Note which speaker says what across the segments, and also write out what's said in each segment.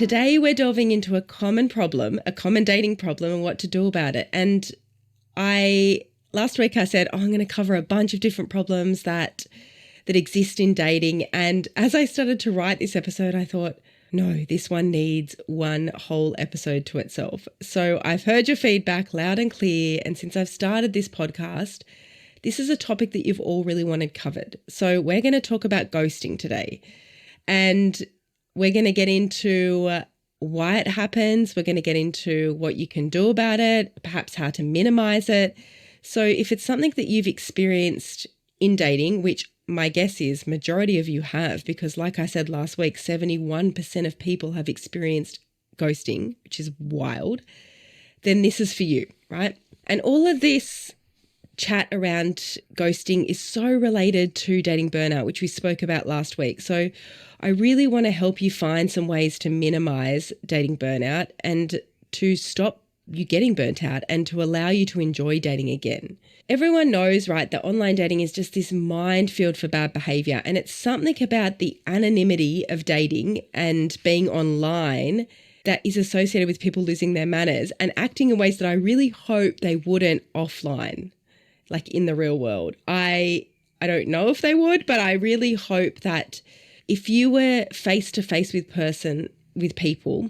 Speaker 1: Today we're delving into a common problem, a common dating problem, and what to do about it. And last week I said, I'm going to cover a bunch of different problems that exist in dating. And as I started to write this episode, I thought, no, this one needs one whole episode to itself. So I've heard your feedback loud and clear. And since I've started this podcast, this is a topic that you've all really wanted covered. So we're going to talk about ghosting today. And we're going to get into why it happens. We're going to get into what you can do about it, perhaps how to minimize it. So if it's something that you've experienced in dating, which my guess is majority of you have, because like I said last week, 71% of people have experienced ghosting, which is wild, then this is for you, right? And all of this chat around ghosting is so related to dating burnout, which we spoke about last week. So I really want to help you find some ways to minimize dating burnout and to stop you getting burnt out and to allow you to enjoy dating again. Everyone knows, right, that online dating is just this minefield for bad behavior. And it's something about the anonymity of dating and being online that is associated with people losing their manners and acting in ways that I really hope they wouldn't offline, like in the real world. I don't know if they would, but I really hope that if you were face to face with people,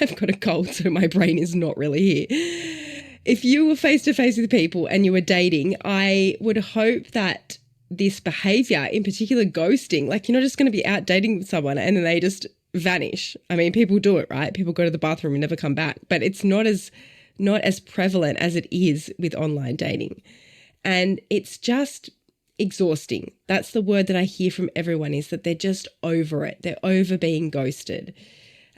Speaker 1: I've got a cold, so my brain is not really here. If you were face to face with people and you were dating, I would hope that this behavior, in particular ghosting, like you're not just going to be out dating with someone and then they just vanish. I mean, people do it, right? People go to the bathroom and never come back, but it's not as prevalent as it is with online dating. And it's just exhausting. That's the word that I hear from everyone, is that they're just over it. They're over being ghosted.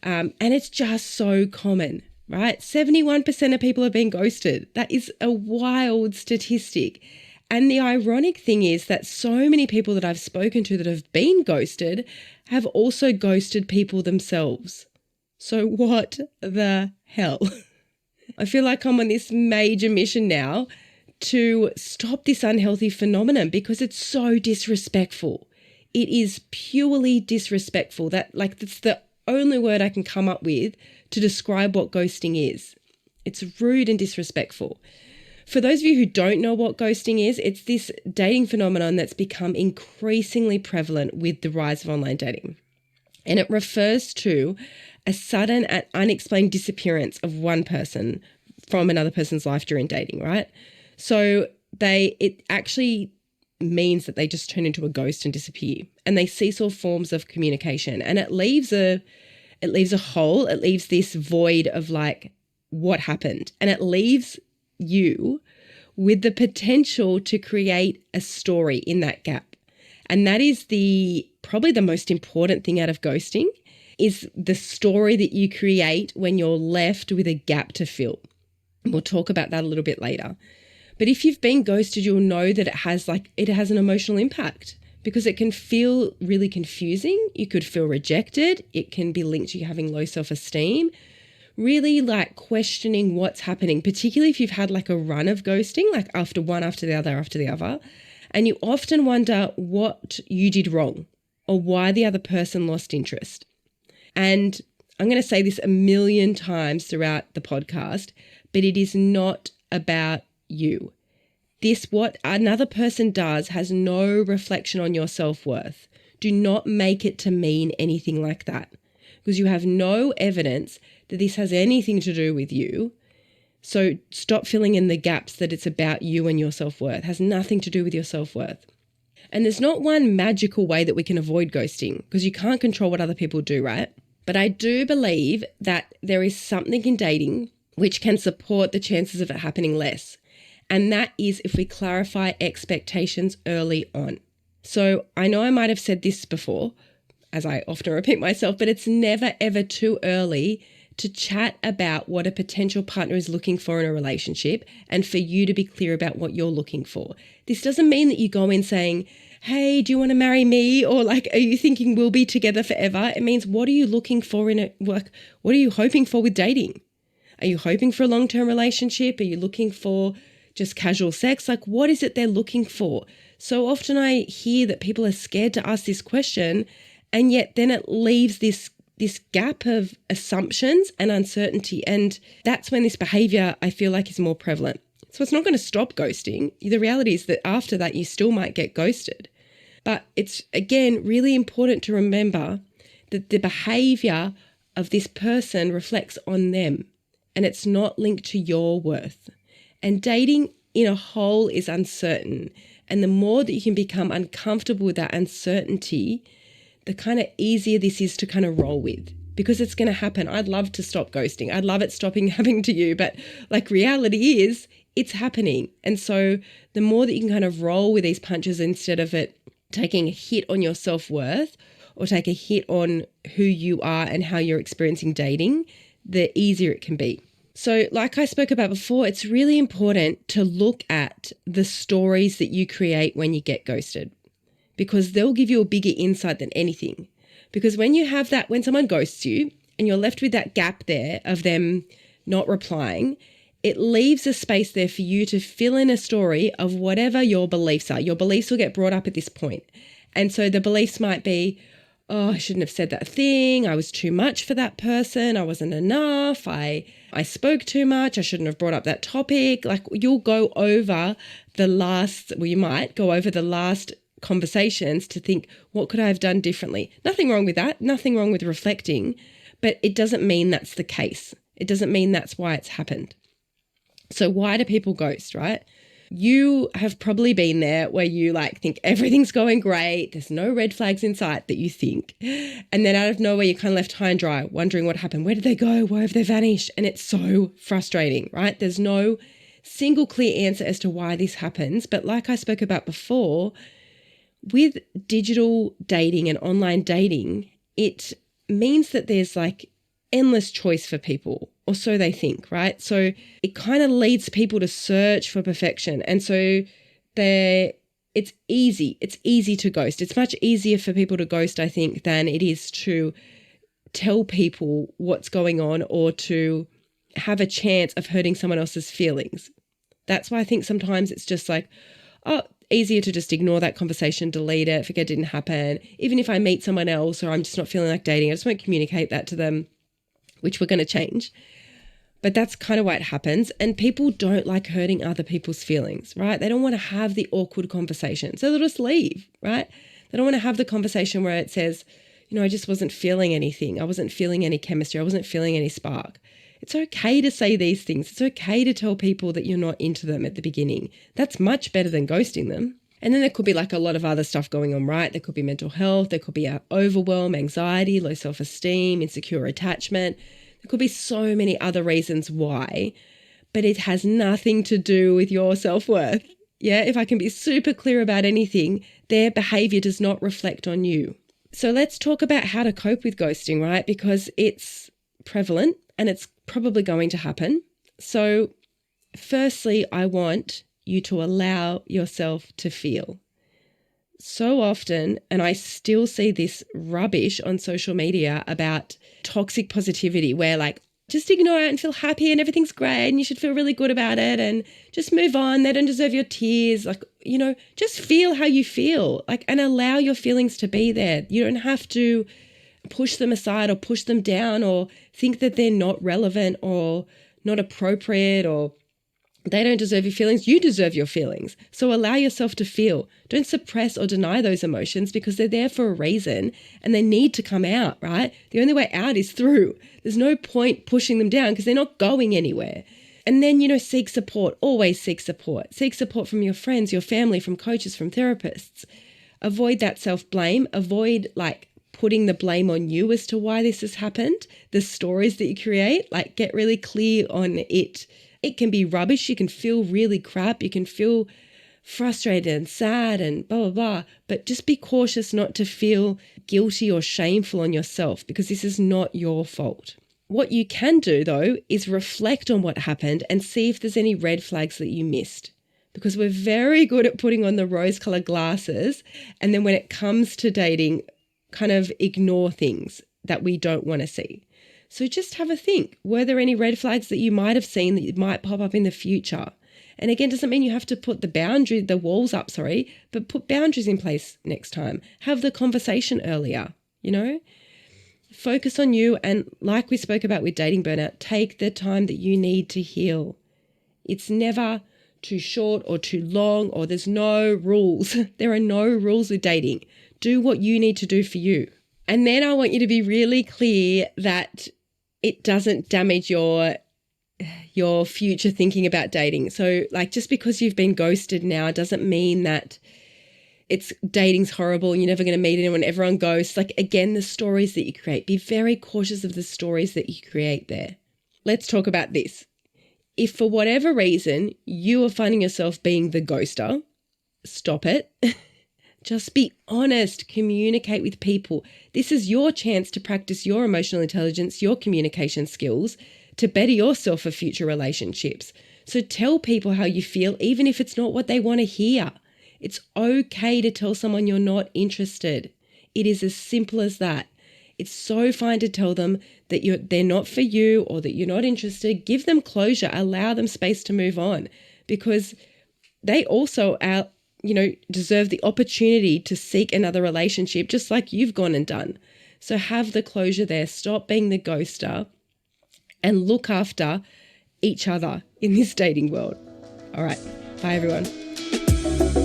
Speaker 1: And it's just so common, right? 71% of people have been ghosted. That is a wild statistic. And the ironic thing is that so many people that I've spoken to that have been ghosted have also ghosted people themselves. So what the hell? I feel like I'm on this major mission now to stop this unhealthy phenomenon because it's so disrespectful. It is purely disrespectful. That's the only word I can come up with to describe what ghosting is. It's rude and disrespectful. For those of you who don't know what ghosting is, it's this dating phenomenon that's become increasingly prevalent with the rise of online dating. And it refers to a sudden and unexplained disappearance of one person from another person's life during dating, right? So it actually means that they just turn into a ghost and disappear, and they cease all forms of communication, and it leaves a hole. It leaves this void of like what happened, and it leaves you with the potential to create a story in that gap. And that is probably the most important thing out of ghosting, is the story that you create when you're left with a gap to fill. And we'll talk about that a little bit later. But if you've been ghosted, you'll know that it has an emotional impact, because it can feel really confusing. You could feel rejected. It can be linked to you having low self-esteem, really like questioning what's happening, particularly if you've had like a run of ghosting, like after the other. And you often wonder what you did wrong or why the other person lost interest. And I'm going to say this a million times throughout the podcast, but it is not about you. What another person does has no reflection on your self-worth. Do not make it to mean anything like that, because you have no evidence that this has anything to do with you. So stop filling in the gaps that it's about you and your self-worth. It has nothing to do with your self-worth. And there's not one magical way that we can avoid ghosting, because you can't control what other people do, right? But I do believe that there is something in dating which can support the chances of it happening less. And that is if we clarify expectations early on. So I know I might have said this before, as I often repeat myself, but it's never, ever too early to chat about what a potential partner is looking for in a relationship, and for you to be clear about what you're looking for. This doesn't mean that you go in saying, hey, do you want to marry me? Or like, are you thinking we'll be together forever? It means, what are you looking for what are you hoping for with dating? Are you hoping for a long-term relationship? Are you looking for just casual sex? Like, what is it they're looking for? So often I hear that people are scared to ask this question, and yet then it leaves this this gap of assumptions and uncertainty. And that's when this behavior, I feel like, is more prevalent. So it's not going to stop ghosting. The reality is that after that, you still might get ghosted. But it's, again, really important to remember that the behavior of this person reflects on them, and it's not linked to your worth. And dating in a whole is uncertain. And the more that you can become uncomfortable with that uncertainty, the kind of easier this is to kind of roll with, because it's going to happen. I'd love to stop ghosting. I'd love it stopping happening to you, but like reality is it's happening. And so the more that you can kind of roll with these punches instead of it taking a hit on your self-worth or take a hit on who you are and how you're experiencing dating, the easier it can be. So like I spoke about before, it's really important to look at the stories that you create when you get ghosted, because they'll give you a bigger insight than anything. Because when you have that, when someone ghosts you and you're left with that gap there of them not replying, it leaves a space there for you to fill in a story of whatever your beliefs are. Your beliefs will get brought up at this point. And so the beliefs might be, oh, I shouldn't have said that thing. I was too much for that person. I wasn't enough. I spoke too much. I shouldn't have brought up that topic. Like you'll go over you might go over the last conversations to think, what could I have done differently? Nothing wrong with that. Nothing wrong with reflecting, but it doesn't mean that's the case. It doesn't mean that's why it's happened. So why do people ghost, right? You have probably been there where you think everything's going great. There's no red flags in sight that you think. And then out of nowhere, you're kind of left high and dry, wondering what happened. Where did they go? Why have they vanished? And it's so frustrating, right? There's no single clear answer as to why this happens. But like I spoke about before, with digital dating and online dating, it means that there's endless choice for people, or so they think, right? So it kind of leads people to search for perfection. And so it's easy to ghost. It's much easier for people to ghost, I think, than it is to tell people what's going on or to have a chance of hurting someone else's feelings. That's why I think sometimes it's just easier to just ignore that conversation, delete it, forget it didn't happen. Even if I meet someone else or I'm just not feeling like dating, I just won't communicate that to them, which we're going to change. But that's kind of why it happens. And people don't like hurting other people's feelings, right? They don't want to have the awkward conversation. So they'll just leave, right? They don't want to have the conversation where it says, I just wasn't feeling anything. I wasn't feeling any chemistry. I wasn't feeling any spark. It's okay to say these things. It's okay to tell people that you're not into them at the beginning. That's much better than ghosting them. And then there could be a lot of other stuff going on, right? There could be mental health. There could be overwhelm, anxiety, low self-esteem, insecure attachment. There could be so many other reasons why, but it has nothing to do with your self-worth. Yeah, if I can be super clear about anything, their behavior does not reflect on you. So let's talk about how to cope with ghosting, right? Because it's prevalent and it's probably going to happen. So firstly, I want you to allow yourself to feel. So often, and I still see this rubbish on social media about toxic positivity where just ignore it and feel happy and everything's great and you should feel really good about it and just move on. They don't deserve your tears. Just feel how you feel and allow your feelings to be there. You don't have to push them aside or push them down or think that they're not relevant or not appropriate or they don't deserve your feelings. You deserve your feelings. So allow yourself to feel. Don't suppress or deny those emotions because they're there for a reason and they need to come out, right? The only way out is through. There's no point pushing them down because they're not going anywhere. And then, seek support. Always seek support. Seek support from your friends, your family, from coaches, from therapists. Avoid that self-blame. Avoid putting the blame on you as to why this has happened. The stories that you create, get really clear on it. It can be rubbish. You can feel really crap. You can feel frustrated and sad and blah, blah, blah. But just be cautious not to feel guilty or shameful on yourself because this is not your fault. What you can do, though, is reflect on what happened and see if there's any red flags that you missed. Because we're very good at putting on the rose-colored glasses. And then when it comes to dating, kind of ignore things that we don't want to see. So just have a think. Were there any red flags that you might have seen that might pop up in the future? And again, doesn't mean you have to put the walls up, but put boundaries in place next time. Have the conversation earlier, Focus on you. And like we spoke about with dating burnout, take the time that you need to heal. It's never too short or too long, or there's no rules. There are no rules with dating. Do what you need to do for you. And then I want you to be really clear that it doesn't damage your future thinking about dating. So like, just because you've been ghosted now doesn't mean that dating's horrible and you're never going to meet anyone, everyone ghosts. Like, again, the stories that you create, be very cautious of the stories that you create there. Let's talk about this. If for whatever reason you are finding yourself being the ghoster, stop it. Just be honest, communicate with people. This is your chance to practice your emotional intelligence, your communication skills to better yourself for future relationships. So tell people how you feel, even if it's not what they want to hear. It's okay to tell someone you're not interested. It is as simple as that. It's so fine to tell them that they're not for you or that you're not interested. Give them closure. Allow them space to move on, because they also are, deserve the opportunity to seek another relationship just like you've gone and done. So have the closure there. Stop being the ghoster and look after each other in this dating world. All right. Bye, everyone.